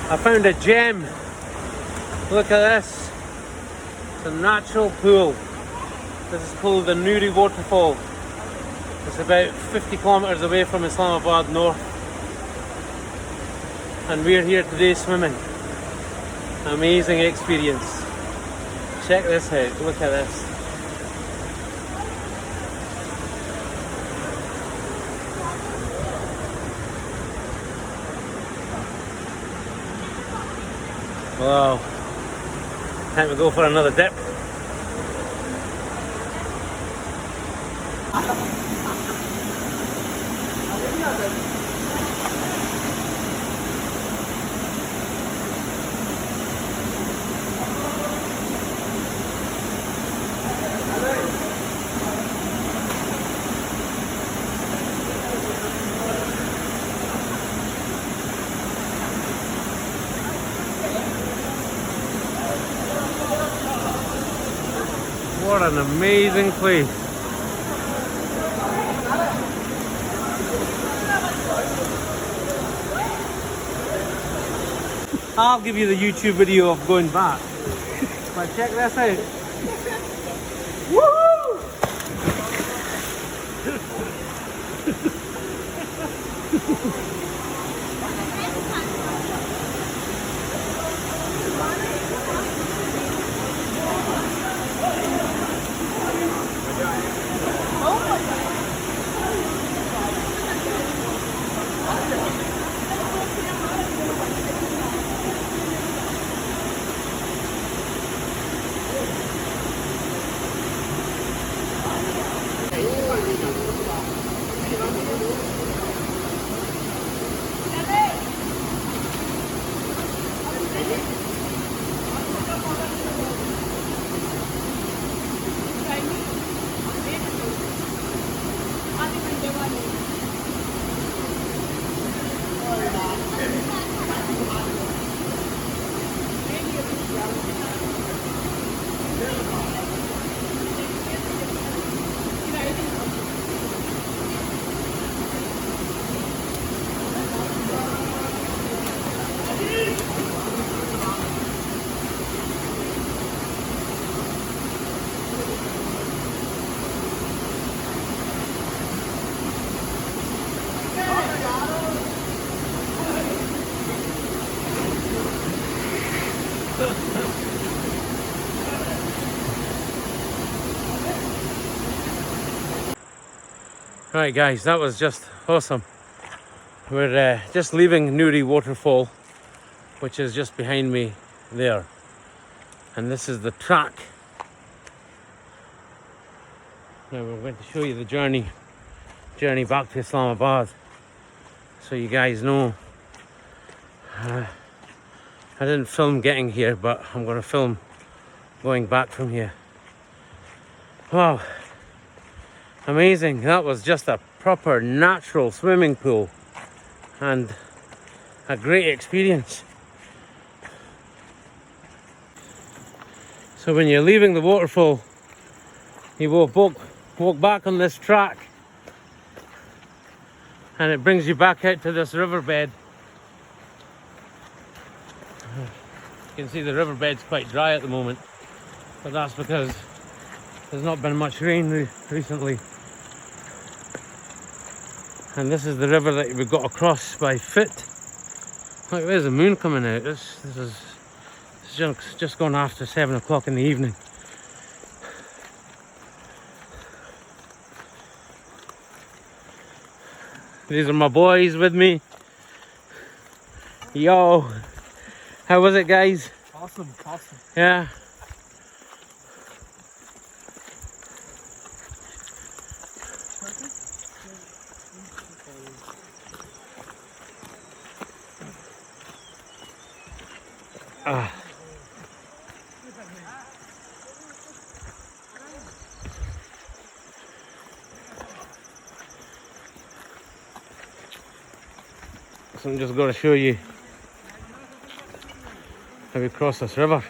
I found a gem. Look at this. It's a natural pool. This is called the Noorie Waterfall. It's about 50 kilometers away from Islamabad north. And we're here today swimming. Amazing experience. Check this out. Look at this. Wow. Time to go for another dip. What an amazing place. I'll give you the YouTube video of going back. But check this out. Woohoo! Right guys, that was just awesome. We're just leaving Noorie Waterfall, which is just behind me there. And this is the track. Now we're going to show you the journey back to Islamabad, so you guys know. I didn't film getting here, but I'm going to film going back from here. Wow. Amazing. That was just a proper natural swimming pool and a great experience. So when you're leaving the waterfall, you walk back on this track and it brings you back out to this riverbed. You can see the riverbed's quite dry at the moment, but that's because there's not been much rain recently. And this is the river that we've got across by foot. Look, there's the moon coming out. This is just gone after 7 o'clock in the evening. These are my boys with me. Yo, how was it, guys? Awesome. Yeah. So I'm just going to show you how we cross this river.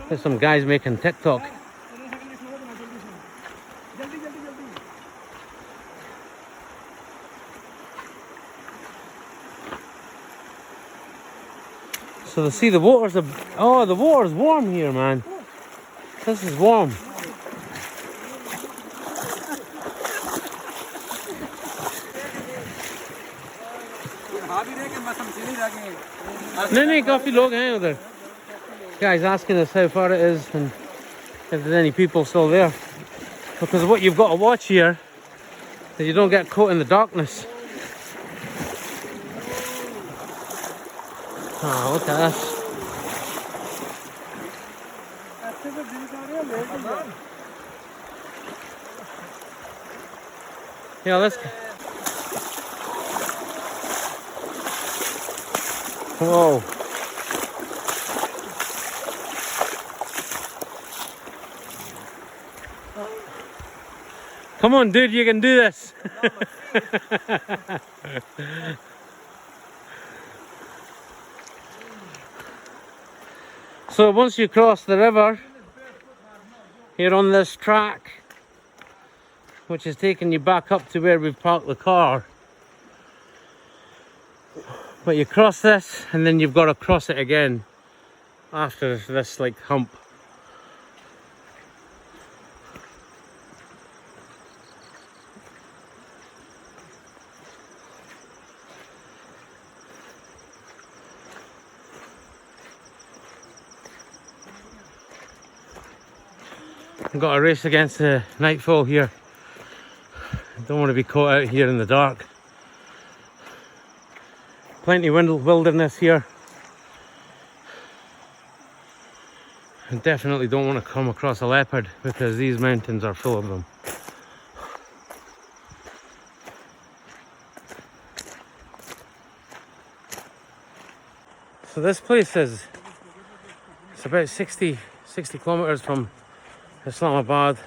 There's some guys making TikTok. So see, the water's the water's warm here, man. This is warm. नहीं काफी लोग हैं उधर. Guy's asking us how far it is and if there's any people still there. Because what you've got to watch here is you don't get caught in the darkness. Oh, look at this. Yeah, let's go. Whoa. Come on, dude, you can do this. So once you cross the river, you're on this track, which is taking you back up to where we've parked the car. But you cross this and then you've got to cross it again after this like hump. I've got a race against the nightfall here. Don't want to be caught out here in the dark. Plenty of wilderness here. And definitely don't want to come across a leopard because these mountains are full of them. So this place it's about 60 kilometers from Islamabad.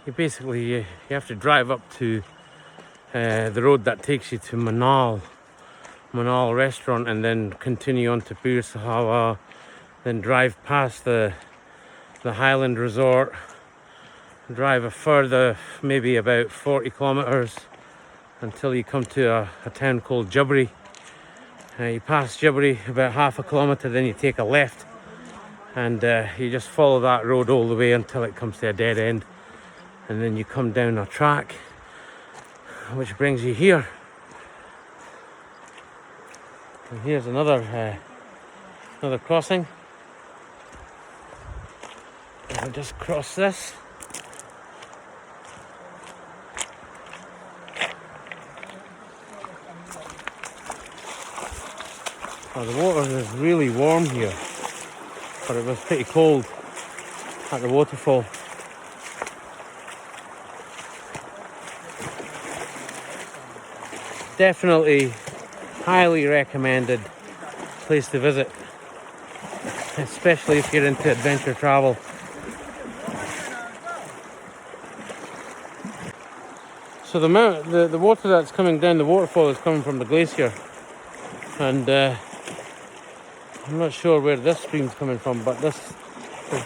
You have to drive up to the road that takes you to Manal restaurant and then continue on to Bir Sahawa, then drive past the Highland Resort, drive a further maybe about 40 kilometers until you come to a town called Jabri. You pass Jabri about half a kilometer, then you take a left and you just follow that road all the way until it comes to a dead end, and then you come down a track which brings you here. And here's another crossing. I'll just cross this. Oh, the water is really warm here, but it was pretty cold at the waterfall. Definitely highly recommended place to visit, especially if you're into adventure travel. So the water that's coming down the waterfall is coming from the glacier, and I'm not sure where this stream's coming from, but there's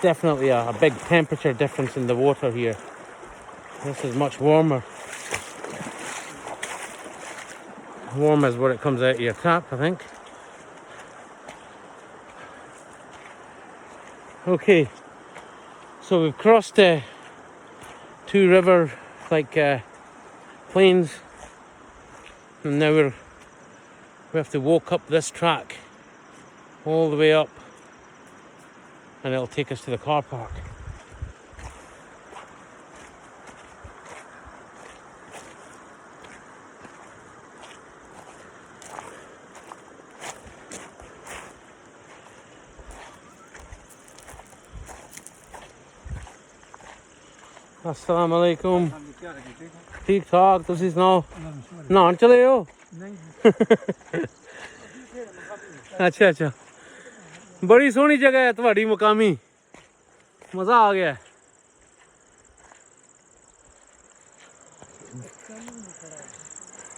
definitely a big temperature difference in the water here. This is much warmer. Warm as what it comes out of your tap, I think. Okay, so we've crossed two river plains, and now we have to walk up this track all the way up, and it'll take us to the car park. अस्सलाम वालेकुम ठीक ठाक तुसी सुनाओ नहान चले हो अच्छा अच्छा बड़ी सोहनी जगह है तुम्हारी मुकामी मजा आ गया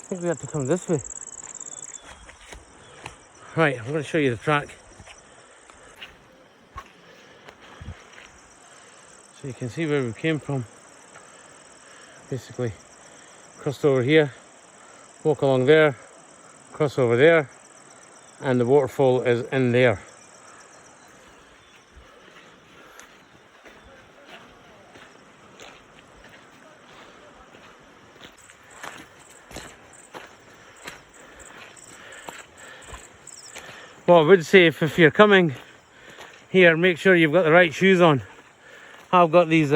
I think we have to come this way. Right, I'm going to show you the track so you can see where we came from. basically. Crossed over here, walk along there, cross over there, and the waterfall is in there. What I would say, if you're coming here, make sure you've got the right shoes on. I've got these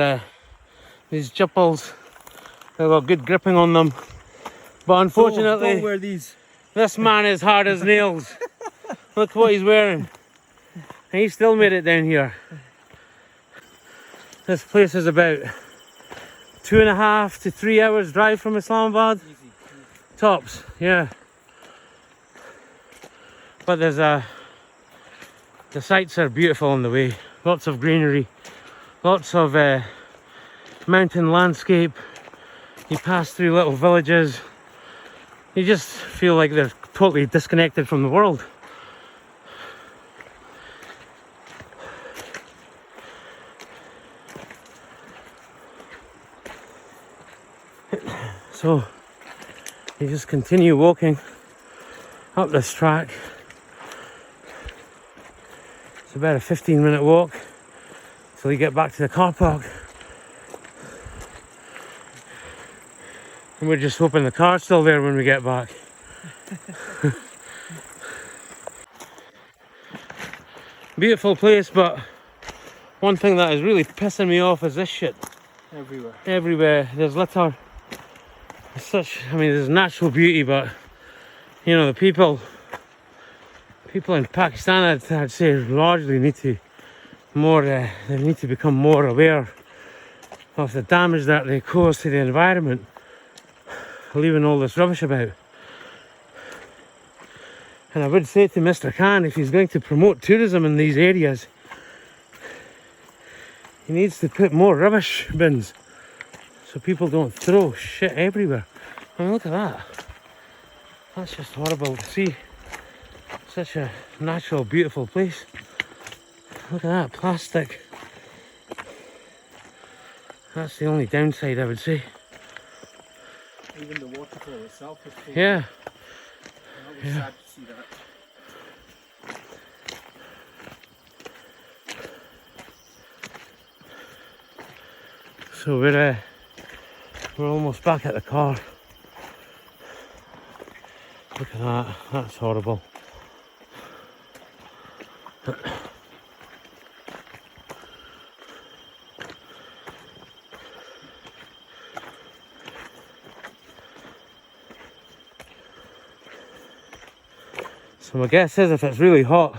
juppals. They've got good gripping on them. But unfortunately, don't wear these. This man is hard as nails. Look what he's wearing. And he still made it down here. This place is about 2.5 to 3 hours drive from Islamabad. Easy. Tops, yeah. But the sights are beautiful on the way. Lots of greenery, lots of mountain landscape. You pass through little villages. You just feel like they're totally disconnected from the world. So you just continue walking up this track. It's about a 15-minute walk till you get back to the car park. And we're just hoping the car's still there when we get back. Beautiful place, but one thing that is really pissing me off is this shit. Everywhere. Everywhere. There's litter. There's natural beauty, but you know, the people in Pakistan, I'd say largely need to they need to become more aware of the damage that they cause to the environment, leaving all this rubbish about. And I would say to Mr. Khan, if he's going to promote tourism in these areas, he needs to put more rubbish bins so people don't throw shit everywhere. I mean, look at that. That's just horrible to see. Such a natural, beautiful place. Look at that, plastic. That's the only downside, I would say. Even the waterfall itself is full. Yeah. That was sad to see that. So we're almost back at the car. Look at that, that's horrible. So my guess is if it's really hot,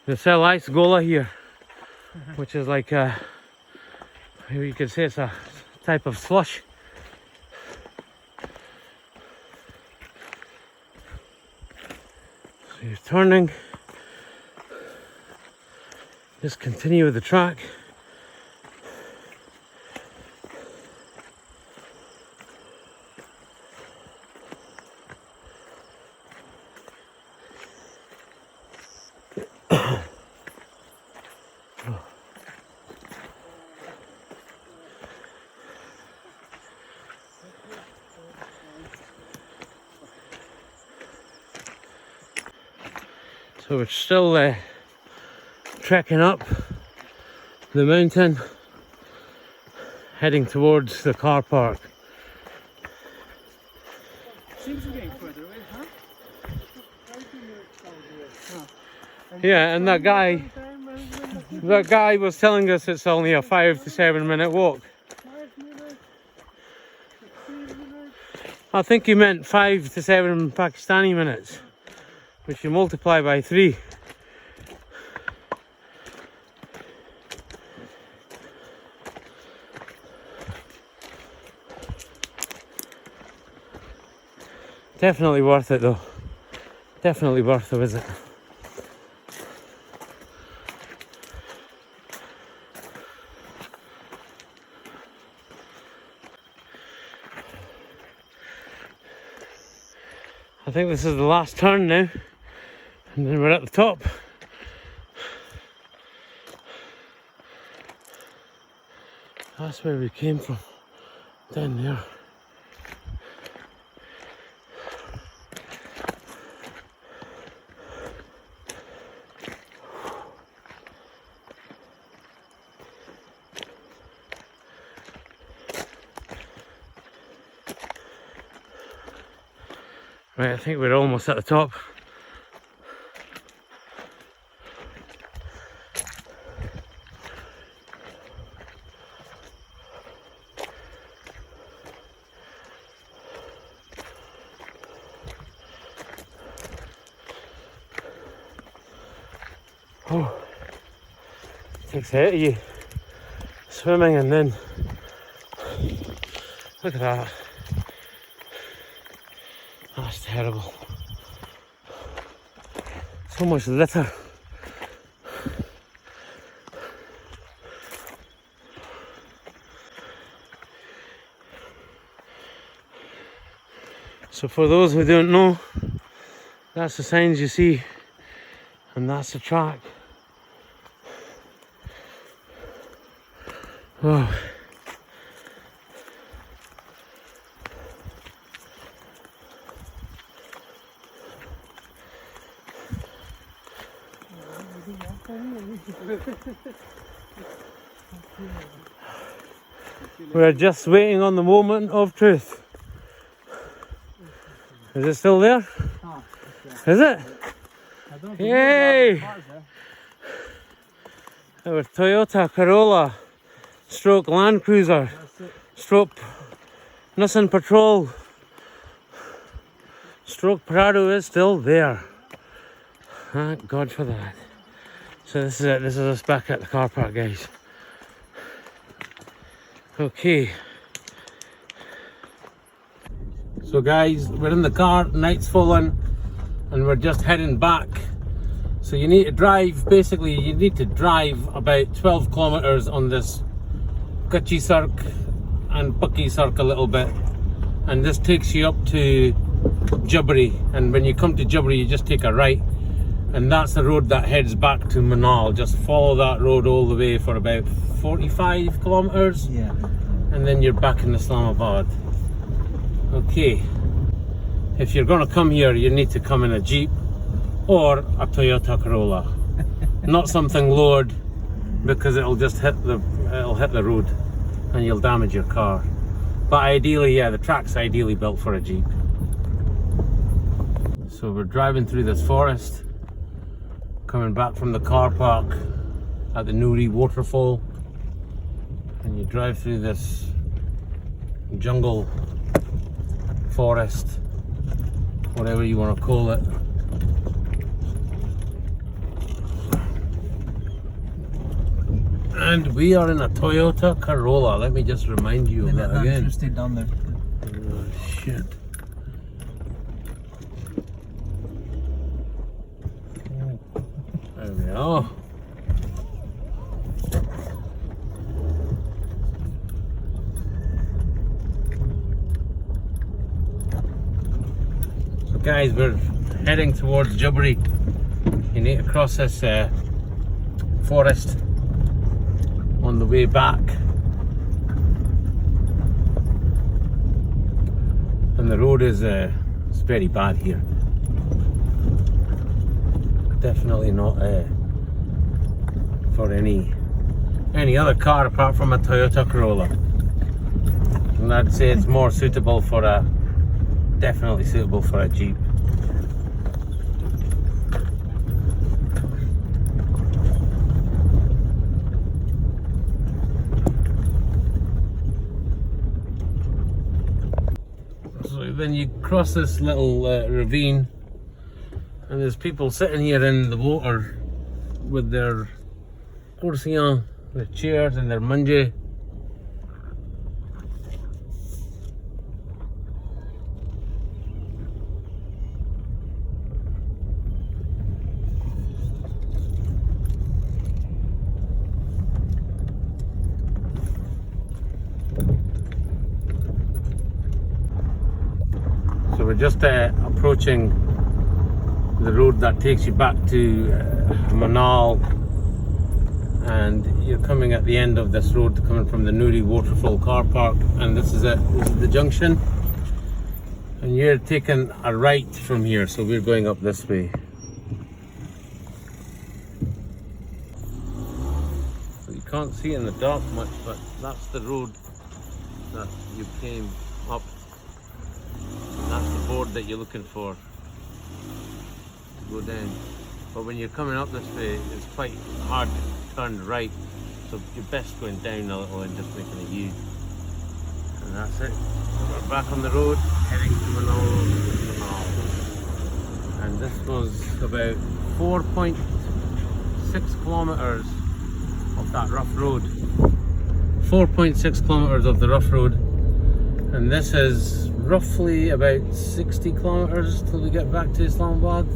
they sell ice gola here, which is like you could say it's a type of slush. So you're turning, just continue with the track. So we're still trekking up the mountain, heading towards the car park. Seems we're getting further away, huh? Yeah, and that guy was telling us it's only a 5 to 7 minute walk. I think he meant 5 to 7 Pakistani minutes, which you multiply by 3. Definitely worth it though. Definitely worth the visit. I think this is the last turn now, and then we're at the top. That's where we came from, down there. Right, I think we're almost at the top. Oh, it takes out of you swimming, and then look at that. That's terrible. So much litter. So for those who don't know, that's the signs you see, and that's the track. Oh. We're just waiting on the moment of truth. Is it still there? Ah, Is it? I don't Yay! Our Toyota Corolla stroke Land Cruiser stroke Nissan Patrol stroke Prado is still there. Thank God for that. So this is it. This is us back at the car park, guys. Okay. So guys, we're in the car, night's fallen, and we're just heading back. So you need to drive, basically you need to drive about 12 kilometers on this Kutchi Circ and Bucky Circ a little bit. And this takes you up to Jubbery. And when you come to Jubbery, you just take a right. And that's the road that heads back to Manal. Just follow that road all the way for about 45 kilometers. Yeah. And then you're back in Islamabad. Okay. If you're going to come here, you need to come in a Jeep or a Toyota Corolla. Not something lowered, because it'll just hit the road and you'll damage your car. But ideally, yeah, the track's ideally built for a Jeep. So we're driving through this forest, coming back from the car park at the Noorie Waterfall, and you drive through this jungle, forest, whatever you want to call it. And we are in a Toyota Corolla. Let me just remind you of that again. Stay down there. Oh shit. There we are. So guys, we're heading towards Jubbery. You need to cross this forest on the way back. And the road is it's very bad here. Definitely not for any other car apart from a Toyota Corolla. And I'd say it's more suitable for definitely suitable for a Jeep. So then you cross this little ravine, and there's people sitting here in the water with their kursiyan, their chairs and their manje. So we're just approaching the road that takes you back to Manal, and you're coming at the end of this road coming from the Noorie Waterfall car park, and this is it. This is the junction, and you're taking a right from here, so we're going up this way. So you can't see in the dark much, but that's the road that you came up, and that's the board that you're looking for to go down. But when you're coming up this way, it's quite hard to turn right, so you're best going down a little and just making a U. And that's it. We're back on the road, heading to Manal. And this was about 4.6 kilometers of that rough road. 4.6 kilometers of the rough road. And this is roughly about 60 kilometers till we get back to Islamabad.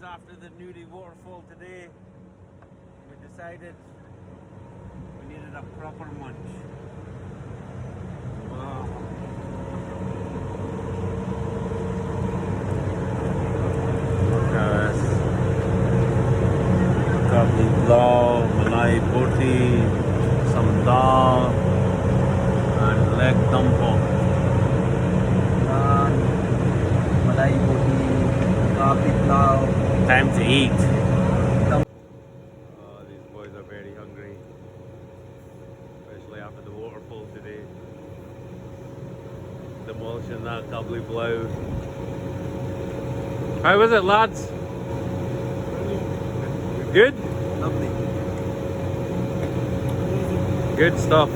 After the Noorie Waterfall today, we decided we needed a proper munch. Wow. Look at this. Kabli pulao, malai boti, some dal, and leg dumpling. Malai boti, kabli pulao. Time to eat. Oh, these boys are very hungry, especially after the waterfall today. Demolishing that Kabli pulao. How was it, lads? Good? Lovely. Good stuff.